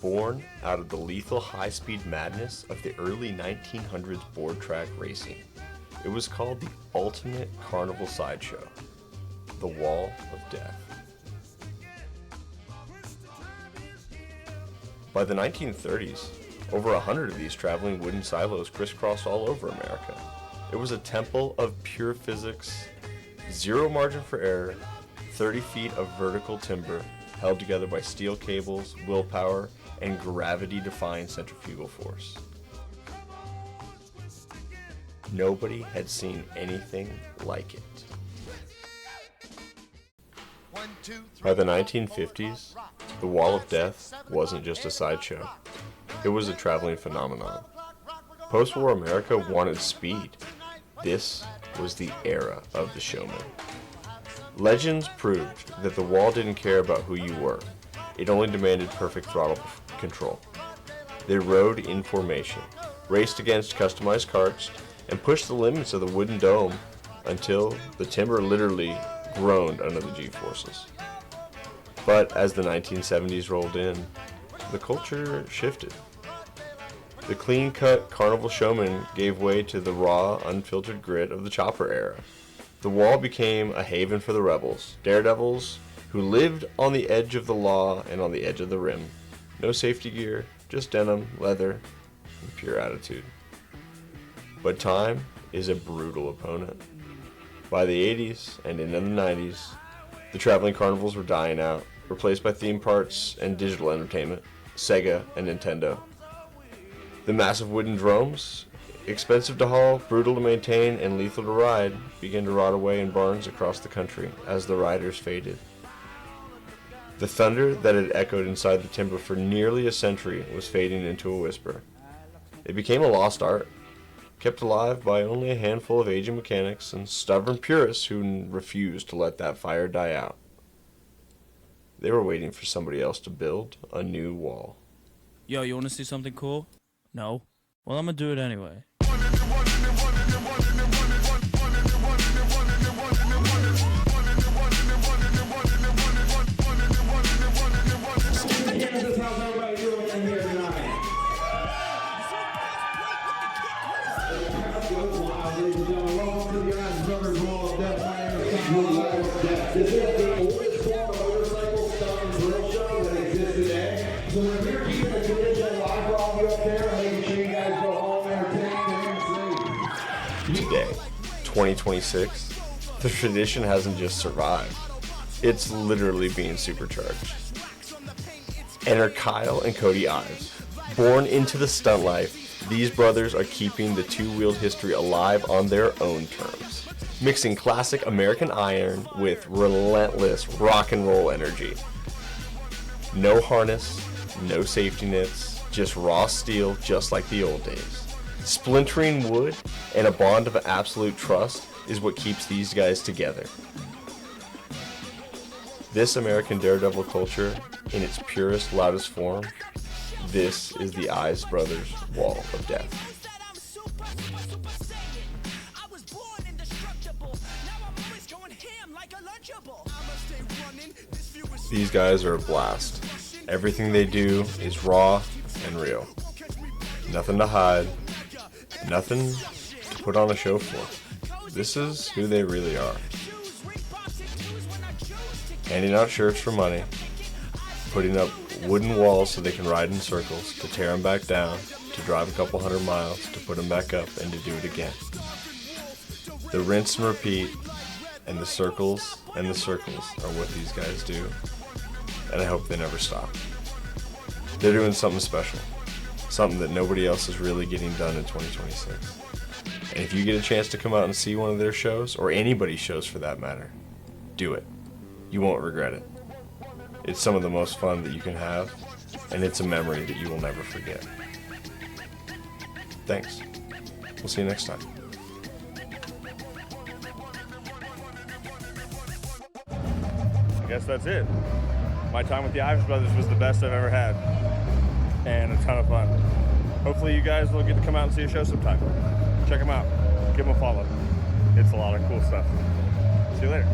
born out of the lethal high-speed madness of the early 1900s board track racing. It was called the ultimate carnival sideshow, the Wall of Death. By the 1930s, over 100 of these traveling wooden silos crisscrossed all over America. It was a temple of pure physics, zero margin for error, 30 feet of vertical timber held together by steel cables, willpower, and gravity-defying centrifugal force. Nobody had seen anything like it. By the 1950s, the Wall of Death wasn't just a sideshow. It was a traveling phenomenon. Post-war America wanted speed. This was the era of the showman. Legends proved that the wall didn't care about who you were. It only demanded perfect throttle control. They rode in formation, raced against customized carts, and pushed the limits of the wooden dome until the timber literally groaned under the G-forces. But as the 1970s rolled in, the culture shifted. The clean-cut carnival showman gave way to the raw, unfiltered grit of the chopper era. The wall became a haven for the rebels, daredevils who lived on the edge of the law and on the edge of the rim. No safety gear, just denim, leather, and pure attitude. But time is a brutal opponent. By the 80s and into the 90s, the traveling carnivals were dying out, replaced by theme parks and digital entertainment, Sega and Nintendo. The massive wooden dromes, expensive to haul, brutal to maintain, and lethal to ride, began to rot away in barns across the country as the riders faded. The thunder that had echoed inside the timber for nearly a century was fading into a whisper. It became a lost art, kept alive by only a handful of aging mechanics and stubborn purists who refused to let that fire die out. They were waiting for somebody else to build a new wall. Yo, you want to see something cool? No? Well, I'm gonna do it anyway. This is the oldest form of motorcycle stunt and thrill show that exists today. So if you're keeping the condition live for all of you up there, I'm making sure you guys go home entertained and safe. Today, 2026, the tradition hasn't just survived. It's literally being supercharged. Enter Kyle and Cody Ives. Born into the stunt life, these brothers are keeping the two-wheeled history alive on their own terms, mixing classic American iron with relentless rock and roll energy. No harness, no safety nets, just raw steel just like the old days. Splintering wood and a bond of absolute trust is what keeps these guys together. This American daredevil culture, in its purest, loudest form, this is the Ives Brothers Wall of Death. These guys are a blast. Everything they do is raw and real. Nothing to hide, nothing to put on a show for. This is who they really are. Handing out shirts for money, putting up wooden walls so they can ride in circles, to tear them back down, to drive a couple 100 miles, to put them back up, and to do it again. The rinse and repeat, and the circles and the circles are what these guys do, and I hope they never stop. They're doing something special, something that nobody else is really getting done in 2026. And if you get a chance to come out and see one of their shows, or anybody's shows for that matter, do it. You won't regret it. It's some of the most fun that you can have, and it's a memory that you will never forget. Thanks. We'll see you next time. I guess that's it. My time with the Ives Brothers was the best I've ever had, and a ton of fun. Hopefully you guys will get to come out and see a show sometime. Check them out. Give them a follow. It's a lot of cool stuff. See you later.